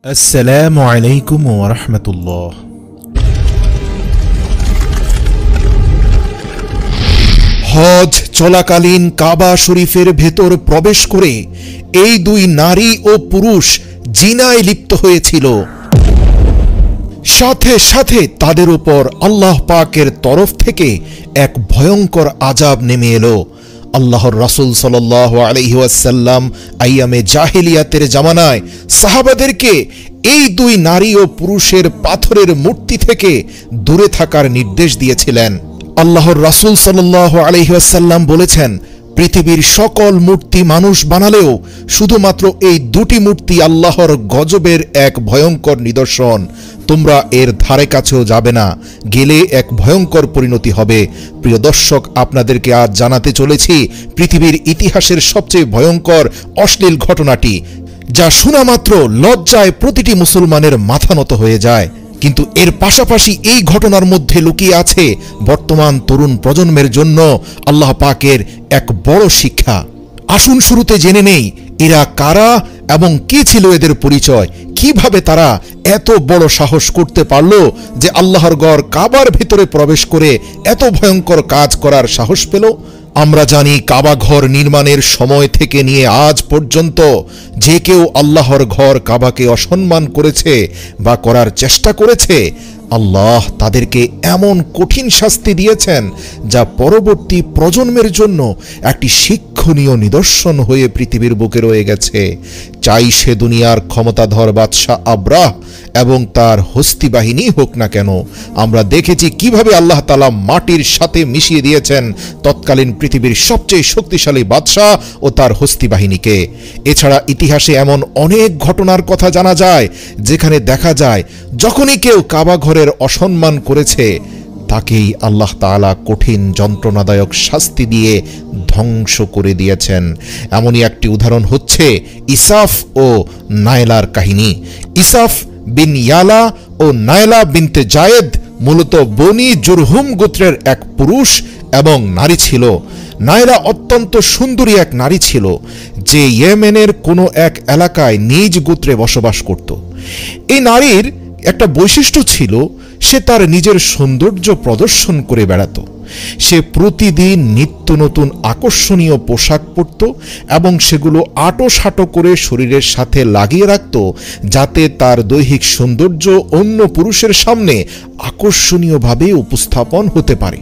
আসসালামু আলাইকুম ওয়া রাহমাতুল্লাহ। হজ চলাকালীন কাবা শরীফের ভেতর প্রবেশ করে এই দুই নারী ও পুরুষ জিনায় লিপ্ত হয়েছিল। সাথে সাথে তাদের উপর আল্লাহ পাকের তরফ থেকে এক ভয়ঙ্কর আযাব নেমে এলো। আল্লাহর রাসূল সাল্লাল্লাহু আলাইহি ওয়াসাল্লাম আইয়ামে জাহিলিয়াতের জামানায় সাহাবাদেরকে এই দুই নারী ও পুরুষের পাথরের মূর্তি থেকে দূরে থাকার নির্দেশ দিয়েছিলেন। আল্লাহর রাসূল সাল্লাল্লাহু আলাইহি ওয়াসাল্লাম বলেছেন, পৃথিবীর সকল মূর্তি মানুষ বানালেও শুধুমাত্র এই দুটি মূর্তি আল্লাহর গজবের এক ভয়ঙ্কর নিদর্শন। তোমরা এর ধারে কাছেও যাবে না, গেলে এক ভয়ঙ্কর পরিণতি হবে। প্রিয় দর্শক, আপনাদেরকে আজ জানাতে চলেছি পৃথিবীর ইতিহাসের সবচেয়ে ভয়ঙ্কর অশ্লীল ঘটনাটি, যা শোনা মাত্র লজ্জায় প্রতিটি মুসলমানের মাথা নত হয়ে যায়। কিন্তু এর পাশাপাশি এই ঘটনার মধ্যে লুকিয়ে আছে বর্তমান তরুণ প্রজন্মের জন্য আল্লাহ পাকের এক বড় শিক্ষা। আসুন শুরুতে জেনে নেই এরা কারা এবং কি ছিল এদের পরিচয়, কিভাবে তারা এত বড় সাহস করতে পারল যে আল্লাহর ঘর কাবার ভিতরে প্রবেশ করে এত ভয়ঙ্কর কাজ করার সাহস পেল। আমরা জানি কাবা ঘর নির্মাণের সময় থেকে নিয়ে আজ পর্যন্ত যে কেউ আল্লাহর ঘর কাবাকে অসম্মান করেছে বা করার চেষ্টা করেছে, আল্লাহ তাদেরকে এমন কঠিন শাস্তি দিয়েছেন যা পরবর্তী প্রজন্মের জন্য একটি শিক্ষণীয় নিদর্শন হয়ে পৃথিবীর বুকে রয়ে গেছে। চাই সে দুনিয়ার ক্ষমতাধর বাদশাহ আবরাহ এবং তার হস্তি বাহিনী হোক না কেন, আমরা দেখেছি কিভাবে আল্লাহ তাআলা মাটির সাথে মিশিয়ে দিয়েছেন তৎকালীন পৃথিবীর সবচেয়ে শক্তিশালী বাদশাহ ও তার হস্তি বাহিনীকে। এছাড়া ইতিহাসে এমন অনেক ঘটনার কথা জানা যায় যেখানে দেখা যায় যখনই কেউ কাবা ঘরের অসম্মান করেছে তাকেই আল্লাহ তাআলা কঠিন যন্ত্রণাদায়ক শাস্তি দিয়ে ধ্বংস করে দিয়েছেন। এমনই একটি উদাহরণ হচ্ছে ইসাফ ও নায়লার কাহিনী। ইসাফ বিন ইয়ালা ও নায়লা বিনতে জায়েদ মূলত বনি জুরহুম গোত্রের এক পুরুষ এবং নারী ছিল। নায়লা অত্যন্ত সুন্দরী এক নারী ছিল যে ইয়েমেনের কোনো এক এলাকায় নিজ গোত্রে বসবাস করত। এই নারীর একটা বৈশিষ্ট্য ছিল, সে তার নিজের সৌন্দর্য প্রদর্শন করে বেড়াত। সে প্রতিদিন নিত্য নতুন আকর্ষণীয় পোশাক পরত এবং সেগুলো আঁটো করে শরীরের সাথে লাগিয়ে রাখত যাতে তার দৈহিক সৌন্দর্য অন্য পুরুষের সামনে আকর্ষণীয়ভাবে উপস্থাপন হতে পারে।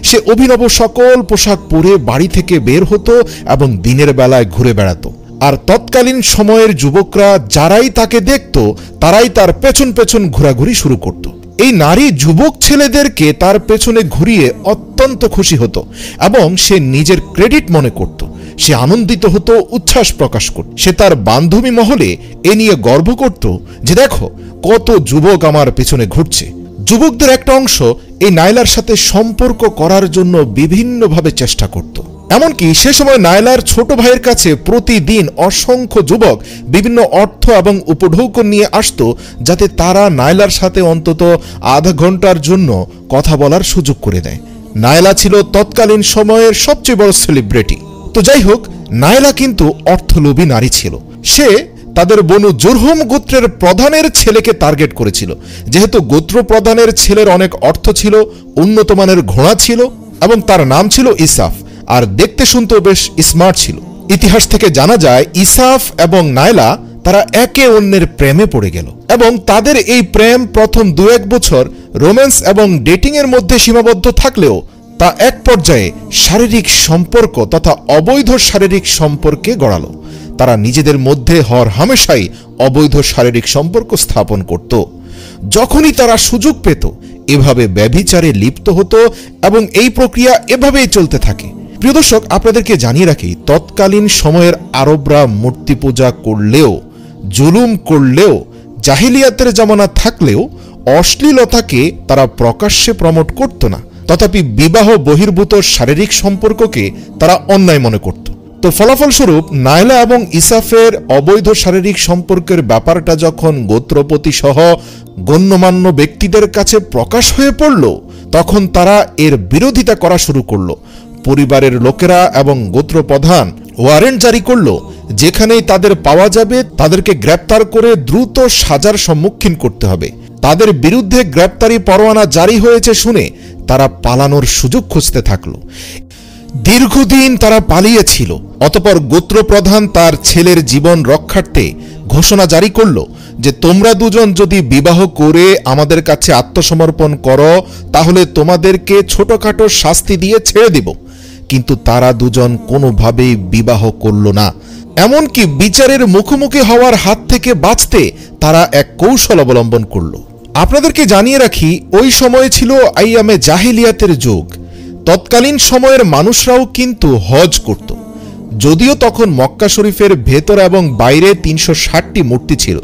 সে অভিনব সকল পোশাক পরে বাড়ি থেকে বের হতো এবং দিনের বেলায় ঘুরে বেড়াত। আর তৎকালীন সময়ের যুবকরা যারাই তাকে দেখত তারাই তার পেছন পেছন ঘোরাঘুরি শুরু করত। এই নারী যুবক ছেলেদেরকে তার পেছনে ঘুরিয়ে অত্যন্ত খুশি হতো এবং সে নিজের ক্রেডিট মনে করত। সে আনন্দিত হতো, উচ্ছ্বাস প্রকাশ করত। সে তার বান্ধবী মহলে এ নিয়ে গর্ব করত যে দেখো কত যুবক আমার পেছনে ঘুরছে। যুবকদের একটা অংশ এই নায়লার সাথে সম্পর্ক করার জন্য বিভিন্নভাবে চেষ্টা করত। এমনকি সে সময় নায়লার ছোট ভাইয়ের কাছে প্রতিদিন অসংখ্য যুবক বিভিন্ন অর্থ এবং উপঢৌকন নিয়ে আসত যাতে তারা নায়লার সাথে অন্তত আধা ঘন্টার জন্য কথা বলার সুযোগ করে দেয়। নায়লা ছিল তৎকালীন সময়ের সবচেয়ে বড় সেলিব্রিটি। তো যাই হোক, নায়লা কিন্তু অর্থলোভী নারী ছিল। সে তাদের বনু জুরহুম গোত্রের প্রধানের ছেলেকে টার্গেট করেছিল। যেহেতু গোত্র প্রধানের ছেলের অনেক অর্থ ছিল, উন্নত মানের ঘোড়া ছিল এবং তার নাম ছিল ইসাফ, আর দেখতে শুনতেও বেশ স্মার্ট ছিল। ইতিহাস থেকে জানা যায় ইসাফ এবং নায়লা তারা একে অন্যের প্রেমে পড়ে গেল এবং তাদের এই প্রেম প্রথম 2-1 বছর রোম্যান্স এবং ডেটিং এর মধ্যে সীমাবদ্ধ থাকলেও তা এক পর্যায়ে শারীরিক সম্পর্ক তথা অবৈধ শারীরিক সম্পর্কে গড়ালো। তারা নিজেদের মধ্যে হরহামেশাই অবৈধ শারীরিক সম্পর্ক স্থাপন করত। যখনই তারা সুযোগ পেত এভাবে ব্যভিচারে লিপ্ত হতো এবং এই প্রক্রিয়া এভাবেই চলতে থাকে। প্রিয় দর্শক, আপনাদেরকে জানিয়ে রাখি তৎকালীন সময়ের আরবরা মূর্তি পূজা করলেও, জুলুম করলেও, জাহিলিয়াতের জামানা থাকলেও অশ্লীলতাকে তারা প্রকাশ্যে প্রমোট করত না। তথাপি বিবাহ বহির্ভূত শারীরিক সম্পর্ককে তারা অন্যায় মনে করত। তো ফলাফলস্বরূপ নায়লা এবং ইসাফের অবৈধ শারীরিক সম্পর্কের ব্যাপারটা যখন গোত্রপতি সহ গণ্যমান্য ব্যক্তিদের কাছে প্রকাশ হয়ে পড়ল, তখন তারা এর বিরোধিতা করা শুরু করল। পরিবারের লোকেরা এবং গোত্র প্রধান ওয়ারেন্ট জারি করল যেখানেই তাদের পাওয়া যাবে তাদেরকে গ্রেপ্তার করে দ্রুত সাজার সম্মুখীন করতে হবে। তাদের বিরুদ্ধে গ্রেপ্তারি পরোয়ানা জারি হয়েছে শুনে তারা পালানোর সুযোগ খুঁজতে থাকলো। দীর্ঘদিন তারা পালিয়েছিল। অতঃপর গোত্রপ্রধান তার ছেলের জীবন রক্ষার্থে ঘোষণা জারি করল যে তোমরা দুজন যদি বিবাহ করে আমাদের কাছে আত্মসমর্পণ করো তাহলে তোমাদেরকে ছোটখাটো শাস্তি দিয়ে ছেড়ে দেব। কিন্তু তারা দুজন কোনোভাবেই বিবাহ করল না। এমনকি বিচারের মুখোমুখি হওয়ার হাত থেকে বাঁচতে তারা এক কৌশল অবলম্বন করল। আপনাদেরকে জানিয়ে রাখি, ওই সময় ছিল আইয়ামে জাহিলিয়াতের যুগ। তৎকালীন সময়ের মানুষরাও কিন্তু হজ করত। যদিও তখন মক্কা শরীফের ভেতর এবং বাইরে ৩৬০টি মূর্তি ছিল।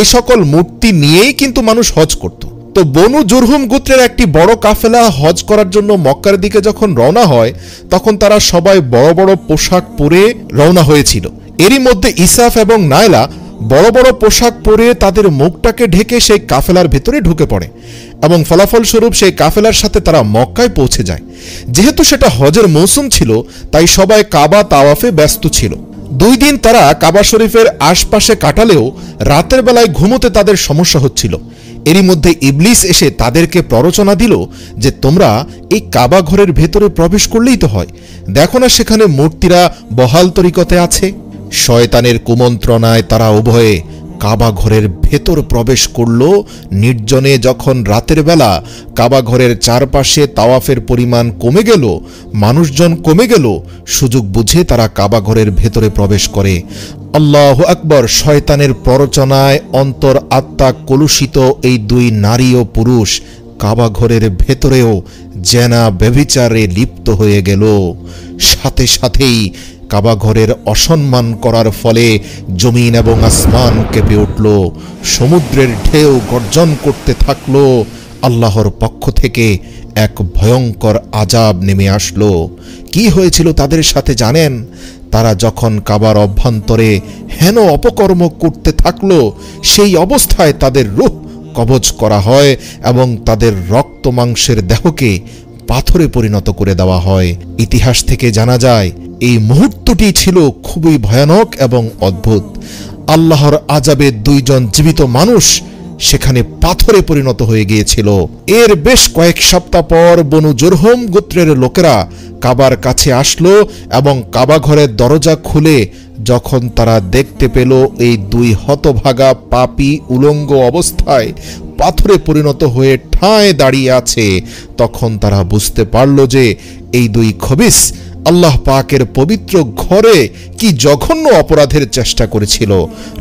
এই সকল মূর্তি নিয়েই কিন্তু মানুষ হজ করত। তো বনু জুরহুম গোত্রের একটি বড় কাফেলা হজ করার জন্য মক্কার দিকে যখন রওনা হয় তখন তারা সবাই বড় বড় পোশাক পরে রওনা হয়েছিল। এরই মধ্যে ইসাফ এবং নায়লা বড় বড় পোশাক পরে তাদের মুখটাকে ঢেকে সেই কাফেলার ভেতরে ঢুকে পড়ে এবং ফলাফলস্বরূপ সেই কাফেলার সাথে তারা মক্কায় পৌঁছে যায়। যেহেতু সেটা হজের মৌসুম ছিল তাই সবাই কাবা তাওয়াফে ব্যস্ত ছিল। 2 দিন তারা কাবা শরীফের আশপাশে কাটালেও রাতের বেলায় ঘুমোতে তাদের সমস্যা হচ্ছিল। এরই মধ্যে ইবলিস এসে তাদেরকে প্ররোচনা দিল যে তোমরা এই কাবা ঘরের ভেতরে প্রবেশ করলেই তো হয়, দেখো না সেখানে মূর্তিরা বহাল তরিকতে আছে। শয়তানের কুমন্ত্রণায় তারা উভয়ে কাবা ঘরের ভেতর প্রবেশ করল। নির্জনে যখন রাতের বেলা কাবা ঘরের চারপাশে তাওয়াফের পরিমাণ কমে গেল, মানুষজন কমে গেল, সুযোগ বুঝে তারা কাবা ঘরের ভেতরে প্রবেশ করে। আল্লাহু আকবার! শয়তানের প্ররোচনায় অন্তর আত্মা কলুষিত এই 2 নারী ও পুরুষ কাবা ঘরের ভেতরেও জেনা ব্যভিচারে লিপ্ত হয়ে গেল। সাথে সাথেই কাবা ঘরের অসম্মান করার ফলে জমিন এবং আসমান কেঁপে উঠল। সমুদ্রের ঢেউ গর্জন করতে থাকল। আল্লাহর পক্ষ থেকে এক ভয়ঙ্কর আযাব নেমে আসলো। কি হয়েছিল তাদের সাথে জানেন? তারা যখন কাবার অভ্যন্তরে হেন অপকর্ম করতে থাকলো সেই অবস্থায় তাদের রূহ কবজ করা হয় এবং তাদের রক্ত মাংসের দেহকে পাথরে পরিণত করে দেওয়া হয়। ইতিহাস থেকে জানা যায় এই মুহূর্তটি ছিল খুবই ভয়ানক এবং অদ্ভুত। আল্লাহর আযাবে 2 জন জীবিত মানুষ সেখানে পাথরে পরিণত হয়ে গিয়েছিল। এর বেশ কয়েক সপ্তাহ পর বনু জুরহুম গোত্রের লোকেরা কাবার কাছে আসলো এবং কাবা ঘরের দরজা খুলে যখন তারা দেখতে পেল এই 2 হতভাগা পাপী উলঙ্গ অবস্থায় পাথরে পরিণত হয়ে ঠায় দাঁড়িয়ে আছে, তখন তারা বুঝতে পারল যে এই 2 খবিস আল্লাহ পাকের পবিত্র ঘরে কি জঘন্য অপরাধের চেষ্টা করেছিল।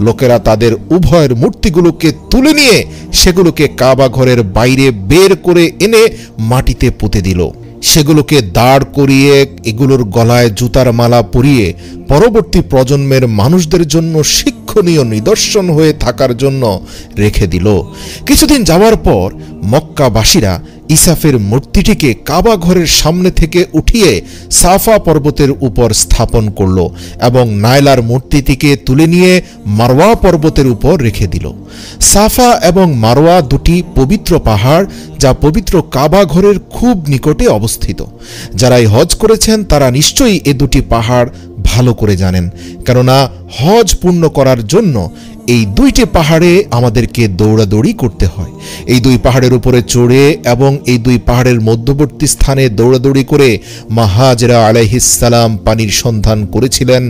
লোকেরা তাদের উভয়ের মূর্তিগুলোকে তুলে নিয়ে সেগুলোকে কাবা ঘরের বাইরে বের করে এনে মাটিতে পুঁতে দিল। সেগুলোকে দাঁড় করিয়ে এগুলোর গলায় জুতার মালা পরিয়ে পরবর্তী প্রজন্মের মানুষদের জন্য শিক্ষণীয় নিদর্শন হয়ে থাকার জন্য রেখে দিল। কিছুদিন যাওয়ার পর মক্কাবাসীরা ইসাফের মূর্তিটিকে কাবা ঘরের সামনে থেকে উঠিয়ে সাফা পর্বতের উপর স্থাপন করল এবং নায়লার মূর্তিটিকে তুলে নিয়ে মারওয়া পর্বতের উপর রেখে দিল। সাফা এবং মারওয়া 2টি পবিত্র পাহাড় যা পবিত্র কাবা ঘরের খুব নিকটে অবস্থিত। যারাই হজ করেছেন তারা নিশ্চয়ই এই 2টি পাহাড় ভালো করে জানেন, কেননা হজ পূর্ণ করার জন্য এই 2টি পাহাড়ে আমাদেরকে দৌড়াদৌড়ি করতে হয়। এই 2 পাহাড়ের উপরে চড়ে এবং এই 2 পাহাড়ের মধ্যবর্তী স্থানে দৌড়াদৌড়ি করে মা হাজেরা আলাইহিস সালাম পানির সন্ধান করেছিলেন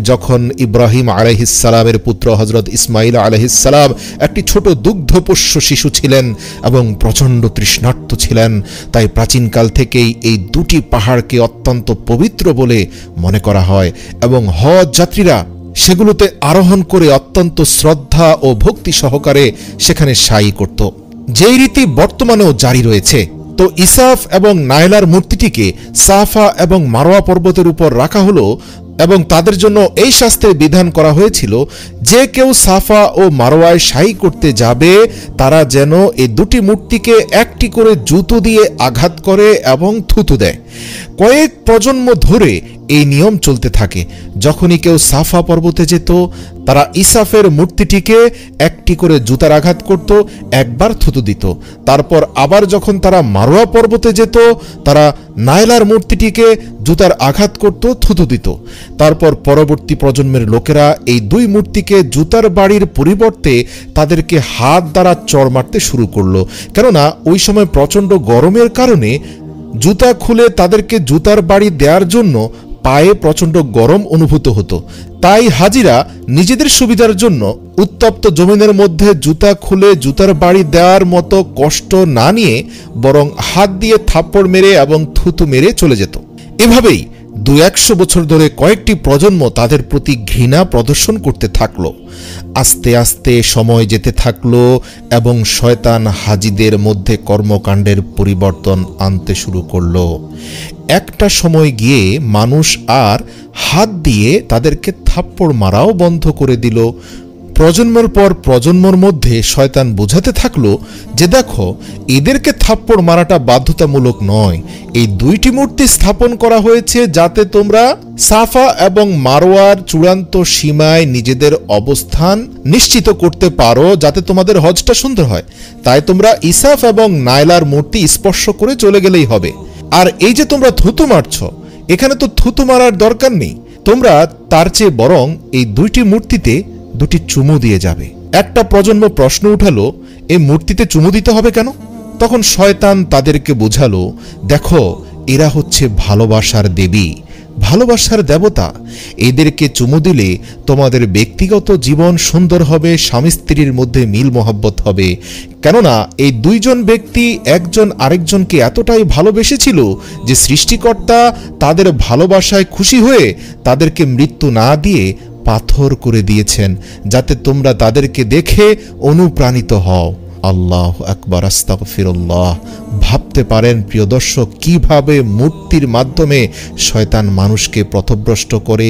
যখন ইব্রাহিম আলাইহিস সালামের পুত্র হযরত ইসমাঈল আলাইহিস সালাম একটি ছোট দুগ্ধপোষ্য শিশু ছিলেন এবং প্রচণ্ড তৃষ্ণার্ত ছিলেন। তাই প্রাচীনকাল থেকেই এই 2টি পাহাড়কে অত্যন্ত পবিত্র বলে মনে করা হয় এবং হজ যাত্রীরা সেগুলোতে আরোহণ করে অত্যন্ত শ্রদ্ধা ও ভক্তি সহকারে সেখানে সাই করত, যেই রীতি বর্তমানেও জারি রয়েছে। তো ইসাফ এবং নায়লার মূর্তিটিকে সাফা এবং মারওয়া পর্বতের উপর রাখা হলো এবং তাদের জন্য এই শাস্ত্রে বিধান করা হয়েছিল যে কেউ সাফা ও মারওয়ায় সাই করতে যাবে তারা যেন এই 2টি মূর্তিকে একটি করে জুতো দিয়ে আঘাত করে এবং থুতু দেয়। কয়েক প্রজন্ম ধরে এই নিয়ম চলতে থাকে। যখনই কেউ সাফা পর্বতে যেত, তারা ইসাফের মূর্তিটিকে একটি করে জুতার আঘাত করত, একবার থুতু দিত। তারপর আবার যখন তারা মারোয়া পর্বতে যেত, তারা নায়লার মূর্তিটিকে জুতার আঘাত করত, থুতু দিত। তারপর পরবর্তী প্রজন্মের লোকেরা এই দুই মূর্তিকে জুতার বাড়ির পরিবর্তে তাদেরকে হাত দ্বারা চড় মারতে শুরু করলো। কেননা ওই সময় প্রচণ্ড গরমের কারণে জুতা খুলে তাদেরকে জুতার বাড়ি দেওয়ার জন্য পায়ে প্রচণ্ড গরম অনুভূত হতো। তাই হাজিরা নিজেদের সুবিধার জন্য উত্তপ্ত জমিনের মধ্যে জুতা খুলে জুতার বাড়ি দেওয়ার মতো কষ্ট না নিয়ে বরং হাত দিয়ে থাপ্পড় মেরে এবং থুতু মেরে চলে যেত। এভাবেই 200 বছর ধরে কয়েকটি প্রজন্ম তাদের প্রতি ঘৃণা প্রদর্শন করতে থাকলো। আস্তে আস্তে সময় যেতে থাকলো এবং শয়তান হাজিদের মধ্যে কর্মকাণ্ডের পরিবর্তন আনতে শুরু করলো। একটা সময় গিয়ে মানুষ আর হাত দিয়ে তাদেরকে থাপ্পড় মারাও বন্ধ করে দিল। প্রজন্মের পর প্রজন্মের মধ্যে শয়তান বোঝাতে থাকলো যে দেখো, এদেরকে থাপ্পড় মারাটা বাধ্যতামূলক নয়। এই দুইটি মূর্তি স্থাপন করা হয়েছে যাতে তোমরা সাফা এবং মারোয়ার চূড়ান্ত সীমায় নিজেদের অবস্থান নিশ্চিত করতে পারো, যাতে তোমাদের হজটা সুন্দর হয়। তাই তোমরা ইসাফ এবং নায়লার মূর্তি স্পর্শ করে চলে গেলেই হবে। আর এই যে তোমরা থুতু মারছ, এখানে তো থুতু মারার দরকার নেই। তোমরা তার চেয়ে বরং এই দুইটি মূর্তিতে দুটি চুমু দিয়ে যাবে। একটা প্রজন্ম প্রশ্ন উঠালো, এই মূর্তিতে চুমু দিতে হবে কেন? তখন শয়তান তাদেরকে বোঝালো, দেখো, এরা হচ্ছে ভালোবাসার দেবী, ভালোবাসার দেবতা। এদেরকে চুমু দিলে তোমাদের ব্যক্তিগত জীবন সুন্দর হবে, স্বামী স্ত্রীর মধ্যে মিল মহব্বত হবে। কেননা এই দুইজন ব্যক্তি একজন আরেকজনকে এতটাই ভালোবেসেছিল যে সৃষ্টিকর্তা তাদের ভালোবাসায় খুশি হয়ে তাদেরকে মৃত্যু না দিয়ে পাথর করে দিয়েছেন, যাতে তোমরা তাদেরকে দেখে অনুপ্রাণিত হও। আল্লাহু আকবার, আস্তাগফিরুল্লাহ। ভাবতে পারেন প্রিয় দর্শক, কিভাবে মূর্তির মাধ্যমে শয়তান মানুষকে পথভ্রষ্ট করে।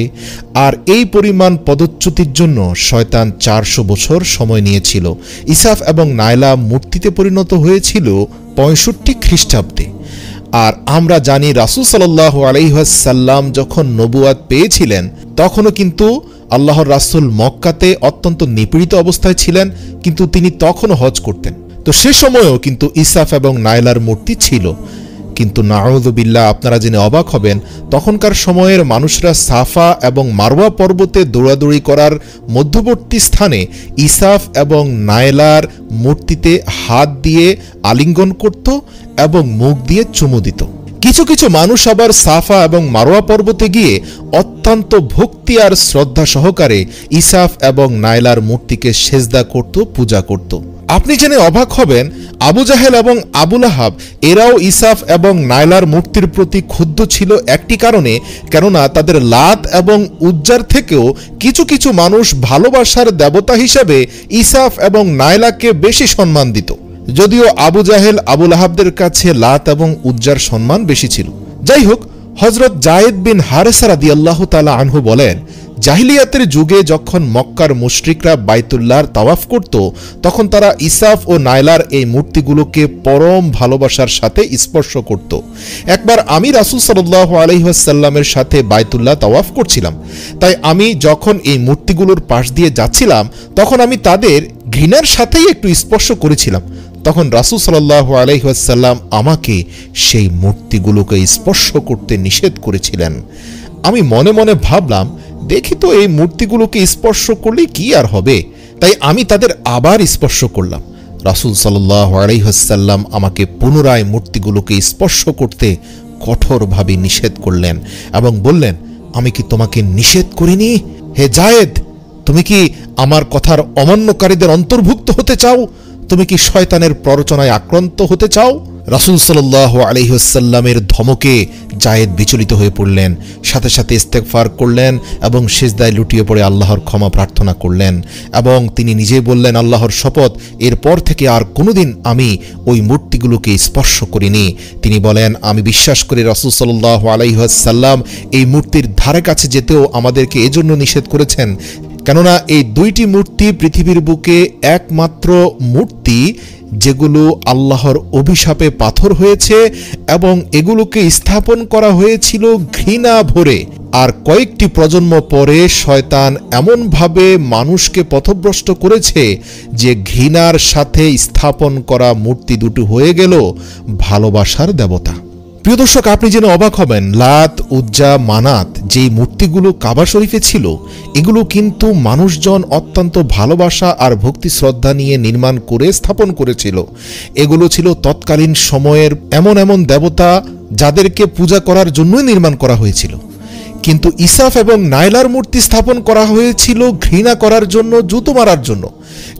আর এই পরিমাণ পদচ্যুতির জন্য শয়তান 400 বছর সময় নিয়েছিল। ইসাফ এবং নায়লা মূর্তিতে পরিণত হয়েছিল 65 খ্রিস্টাব্দে। আর আমরা জানি রাসূল সাল্লাল্লাহু আলাইহি ওয়াসাল্লাম যখন নবুয়াত পেয়েছিলেন, তখনও কিন্তু আল্লাহর রাসূল মক্কাতে অত্যন্ত নিপীড়িত অবস্থায় ছিলেন, কিন্তু তিনি তখনও হজ করতেন। তো সে সময়েও কিন্তু ইসাফ এবং নায়লার মূর্তি ছিল। কিন্তু নাউযুবিল্লাহ, আপনারা জেনে অবাক হবেন, তখনকার সময়ের মানুষরা সাফা এবং মারওয়া পর্বতে দৌড়াদৌড়ি করার মধ্যবর্তী স্থানে ইসাফ এবং নায়লার মূর্তিতে হাত দিয়ে আলিঙ্গন করত এবং মুখ দিয়ে চুমু দিত। কিছু কিছু মানুষ আবার সাফা এবং মারওয়া পর্বতে গিয়ে অত্যন্ত ভক্তি আর শ্রদ্ধা সহকারে ইসাফ এবং নায়লার মূর্তিকে সেজদা করত, পূজা করত। আপনি জেনে অবাক হবেন, আবু জাহেল এবং আবু লাহাব এরাও ইসাফ এবং নায়লার মূর্তির প্রতি ক্ষুব্ধ ছিল একটি কারণে, কেননা তাদের লাত এবং উজ্জার থেকেও কিছু কিছু মানুষ ভালোবাসার দেবতা হিসেবে ইসাফ এবং নায়লাকে বেশি সম্মান দিত। যদিও আবু জাহেল আবু লাহাবদের কাছে লাত এবং উজ্জার সম্মান বেশি ছিল। যাই হোক, হযরত যায়েদ বিন হারেসা রাদিয়াল্লাহু তাআলা আনহু বলেন, জাহিলিয়াতের যুগে যখন মক্কার মুশরিকরা বাইতুল্লাহর তাওয়াফ করত, তখন তারা ইসাফ ও নায়লার এই মূর্তিগুলোকে পরম ভালোবাসার সাথে স্পর্শ করত। একবার আমি রাসূল সাল্লাল্লাহু আলাইহি ওয়াসাল্লামের সাথে বাইতুল্লাহ তাওয়াফ করছিলাম। তাই আমি যখন এই মূর্তিগুলোর পাশ দিয়ে যাচ্ছিলাম, তখন আমি তাদের ঘৃণার সাথেই একটু স্পর্শ করেছিলাম। তখন রাসূল সাল্লাল্লাহু আলাইহি ওয়াসাল্লাম আমাকে সেই মূর্তিগুলোকে স্পর্শ করতে নিষেধ করেছিলেন। আমি মনে মনে ভাবলাম, দেখি তো এই মূর্তিগুলোকে স্পর্শ করলে কি আর হবে। তাই আমি তাদের আবার স্পর্শ করলাম। রাসূল সাল্লাল্লাহু আলাইহি ওয়াসাল্লাম আমাকে পুনরায় মূর্তিগুলোকে স্পর্শ করতে কঠোরভাবে নিষেধ করলেন এবং বললেন, আমি কি তোমাকে নিষেধ করিনি? হে যায়েদ, তুমি কি আমার কথার অমান্যকারীদের অন্তর্ভুক্ত হতে চাও? তুমি কি শয়তানের প্ররোচনায় আক্রান্ত হতে চাও? রাসূল সাল্লাল্লাহু আলাইহি ওয়াসাল্লামের ধমকে যায়েদ বিচলিত হয়ে পড়লেন, সাথে সাথে ইস্তেগফার করলেন এবং সিজদায় লুটিয়ে পড়ে আল্লাহর ক্ষমা প্রার্থনা করলেন এবং তিনি নিজেই বললেন, আল্লাহর শপথ, এরপর থেকে আর কোনোদিন আমি ওই মূর্তিগুলোকে স্পর্শ করিনি। তিনি বলেন, আমি বিশ্বাস করি রাসূল সাল্লাল্লাহু আলাইহি ওয়াসাল্লাম এই মূর্তির ধারে কাছে যেতেও আমাদেরকে এজন্য নিষেধ করেছেন, কেননা এই দুইটি মূর্তি পৃথিবীর বুকে একমাত্র মূর্তি যেগুলো আল্লাহর অভিশাপে পাথর হয়েছে এবং এগুলোকে স্থাপন করা হয়েছিল ঘৃণা ভরে। আর কয়েকটি প্রজন্ম পরে শয়তান এমনভাবে মানুষকে পথভ্রষ্ট করেছে যে ঘৃণার সাথে স্থাপন করা মূর্তি দুটি হয়ে গেল ভালোবাসার দেবতা। প্রিয় দর্শক, আপনি জেনে অবাক হবেন, লাত, উজ্জা, মানাত যেই মূর্তিগুলো কাবা শরীফে ছিল, এগুলো কিন্তু মানুষজন অত্যন্ত ভালোবাসা আর ভক্তি শ্রদ্ধা নিয়ে নির্মাণ করে স্থাপন করেছিল। এগুলো ছিল তৎকালীন সময়ের এমন এমন দেবতা যাদেরকে পূজা করার জন্যই নির্মাণ করা হয়েছিল। কিন্তু ইসাফ এবং নাইলার মূর্তি স্থাপন করা হয়েছিল ঘৃণা করার জন্য, জুতো মারার জন্য।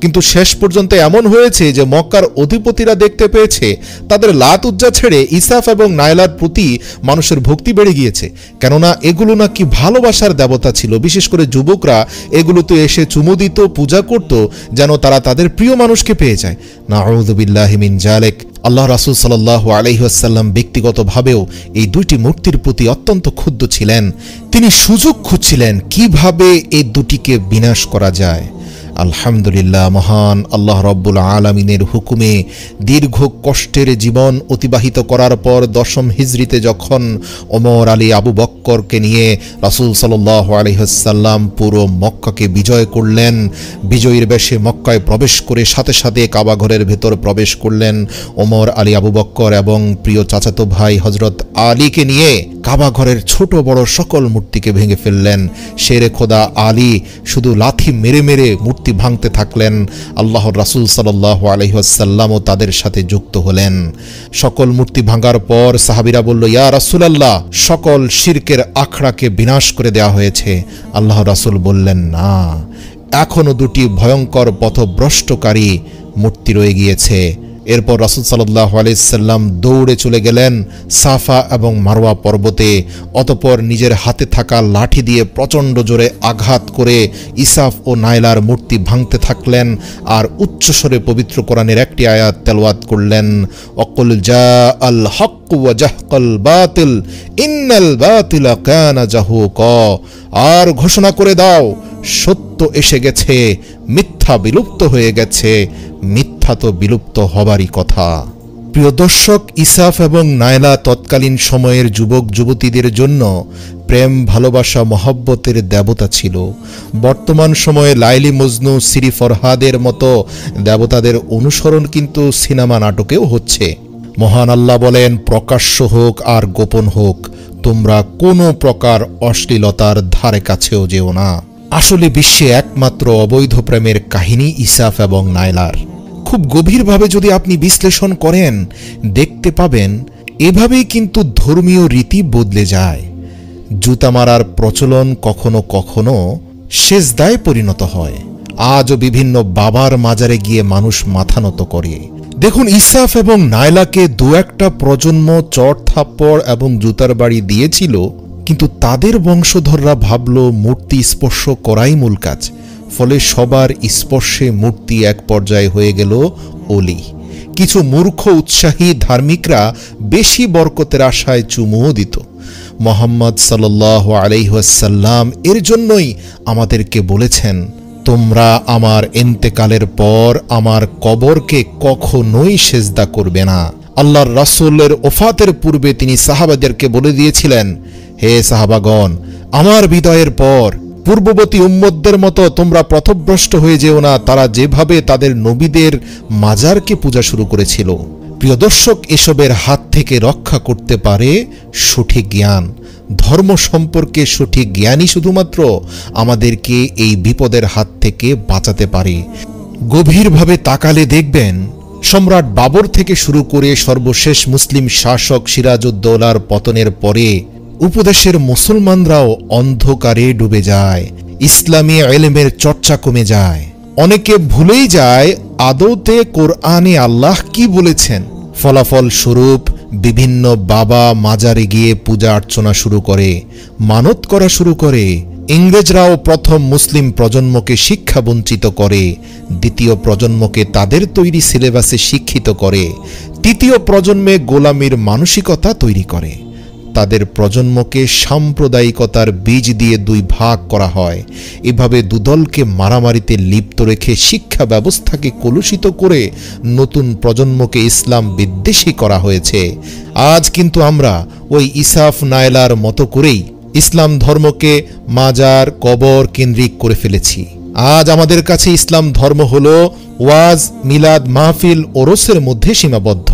কিন্তু শেষ পর্যন্ত এমন হয়েছে যে মক্কার অধিপতিরা দেখতে পেয়েছে তাদের লাত উজ্জা ছেড়ে ইসাফ এবং নাইলার প্রতি মানুষের ভক্তি বেড়ে গিয়েছে, কেননা এগুলো নাকি ভালোবাসার দেবতা ছিল। বিশেষ করে যুবকরা এগুলোতে এসে চুমু দিত, পূজা করত, যেন তারা তাদের প্রিয় মানুষকে পেয়ে যায়। নাউযু বিল্লাহি মিন যালিক। আল্লাহ রাসূল সাল্লাল্লাহু আলাইহি ওয়াসাল্লাম ব্যক্তিগতভাবেও এই দুইটি মূর্তির প্রতি অত্যন্ত ক্ষুব্ধ ছিলেন। তিনি সুযোগ খুঁজছিলেন কিভাবে এই দুটিকে বিনাশ করা যায়। আলহামদুলিল্লাহ, মহান আল্লাহ রব্বুল আলামিনের হুকুমে দীর্ঘ কষ্টের জীবন অতিবাহিত করার পর 10ম হিজরিতে যখন ওমর আলী আবু বক্করকে নিয়ে রাসূল সাল্লাল্লাহু আলাইহি ওয়াসাল্লাম পুরো মক্কাকে বিজয় করলেন, বিজয়ীর বেশে মক্কায় প্রবেশ করে সাথে সাথে কাবা ঘরের ভেতর প্রবেশ করলেন ওমর আলী আবু বক্কর এবং প্রিয় চাচাতো ভাই হযরত আলীকে নিয়ে কাবা ঘরের ছোট বড় সকল মূর্তিকে ভেঙে ফেললেন। শেরে খোদা আলী শুধু লাথি মেরে মেরে মূর্তি ভাঙতে থাকলেন। আল্লাহর রাসূল সাল্লাল্লাহু আলাইহি ওয়াসাল্লামও তাদের সাথে যুক্ত হলেন। সকল মূর্তি ভাঙার পর সাহাবীরা বলল, ইয়া রাসূলুল্লাহ, সকল শিরকের আখড়াকে বিনাশ করে দেওয়া হয়েছে। আল্লাহর রাসূল বললেন, না, এখনো দুটি ভয়ঙ্কর পথভ্রষ্টকারী মূর্তি রয়ে গিয়েছে। এরপর রাসূল সাল্লাল্লাহু আলাইহি সাল্লাম দৌড়ে চলে গেলেন সাফা এবং মারওয়া পর্বতে। অতঃপর নিজের হাতে থাকা লাঠি দিয়ে প্রচণ্ড জোরে আঘাত করে ইসাফ ও নাইলার মূর্তি ভাঙতে থাকলেন আর উচ্চস্বরে পবিত্র কোরআনের একটি আয়াত তেলাওয়াত করলেন, ওয়াকুল জাআল হক ওয়া জাহকাল বাতিল ইন্নাল বাতিলা কানা জাহুকা। আর ঘোষণা করে দাও, সত্য এসে গেছে, মিথ্যা বিলুপ্ত হয়ে গেছে, মিথ্যা তো বিলুপ্ত হবারই কথা। প্রিয় দর্শক, ইসাফ এবং নাইলা তৎকালীন সময়ের যুবক যুবতীদের জন্য প্রেম, ভালোবাসা, মহব্বতের দেবতা ছিল। বর্তমান সময়ে লাইলি মজনু, সিরি ফরহাদের মতো দেবতাদের অনুসরণ কিন্তু সিনেমা নাটকেও হচ্ছে। মহান আল্লাহ বলেন, প্রকাশ্য হোক আর গোপন হোক, তোমরা কোনো প্রকার অশ্লীলতার ধারে কাছেও যেও না। আসলে বিশ্বে একমাত্র অবৈধ প্রেমের কাহিনী ইসাফ এবং নাইলার। খুব গভীরভাবে যদি আপনি বিশ্লেষণ করেন, দেখতে পাবেন এভাবেই কিন্তু ধর্মীয় রীতি বদলে যায়। জুতা মারার প্রচলন কখনো কখনো সেজদায় পরিণত হয়। আজও বিভিন্ন বাবার মাজারে গিয়ে মানুষ মাথা নত করে। দেখুন, ইসাফ এবং নাইলাকে দু একটা প্রজন্ম চড় থাপ্পড় এবং জুতার বাড়ি দিয়েছিল, কিন্তু তাদের বংশধররা ভাবল মূর্তি স্পর্শ করাই মূল কাজ। ফলে সবার স্পর্শে মূর্তি এক পর্যায়ে হয়ে গেল অলি। কিছু মূর্খ উৎসাহী ধার্মিকরা বেশি বরকতের আশায় চুমুও দিত। মুহাম্মদ সাল্লাল্লাহু আলাইহি ওয়াসাল্লাম এর জন্যই আমাদেরকে বলেছেন, তোমরা আমার ইন্তেকালের পর আমার কবরকে কখনোই সেজদা করবে না। আল্লাহর রাসূলের ওফাতের পূর্বে তিনি সাহাবাদেরকে বলে দিয়েছিলেন, হে সাহাবাগণ, আমার বিদায়ের পর পূর্ববর্তী উম্মতদের মতো তোমরা পথভ্রষ্ট হয়ে যেও না, তারা যেভাবে তাদের নবীদের মাজারকে পূজা শুরু করেছিল। প্রিয় দর্শক, এসবের হাত থেকে রক্ষা করতে পারে সঠিক জ্ঞান। ধর্ম সম্পর্কে সঠিক জ্ঞানই শুধুমাত্র আমাদেরকে এই বিপদের হাত থেকে বাঁচাতে পারে। গভীরভাবে তাকালে দেখবেন, সম্রাট বাবর থেকে শুরু করে সর্বশেষ মুসলিম শাসক সিরাজউদ্দৌলার পতনের পরে উপদেশের মুসলমানরাও অন্ধকারে ডুবে যায়। ইসলামী ইলমের চর্চা কমে যায়। অনেকে ভুলেই যায় আদৌতে কোরআনে আল্লাহ কি বলেছেন। ফলাফল স্বরূপ বিভিন্ন বাবা মাজারে গিয়ে পূজা অর্চনা শুরু করে, মানত করা শুরু করে। ইংরেজরাও প্রথম মুসলিম প্রজন্মকে শিক্ষা বঞ্চিত করে, দ্বিতীয় প্রজন্মকে তাদের তৈরি সিলেবাসে শিক্ষিত করে, তৃতীয় প্রজন্মে গোলামির মানসিকতা তৈরি করে। তাদের প্রজন্মকে সাম্প্রদায়িকতার বীজ দিয়ে দুই ভাগ করা হয়। এভাবে দুদলকে মারামারিতে লিপ্ত রেখে শিক্ষা ব্যবস্থাকে কলুষিত করে নতুন প্রজন্মকে ইসলাম বিদ্বেষী করা হয়েছে। আজ কিন্তু আমরা ওই ইসাফ নায়লার মতো করেই ইসলাম ধর্মকে মাজার কবর কেন্দ্রিক করে ফেলেছি। আজ আমাদের কাছে ইসলাম ধর্ম হলো ওয়াজ, মিলাদ, মাহফিল, ওরসের মধ্যে সীমাবদ্ধ।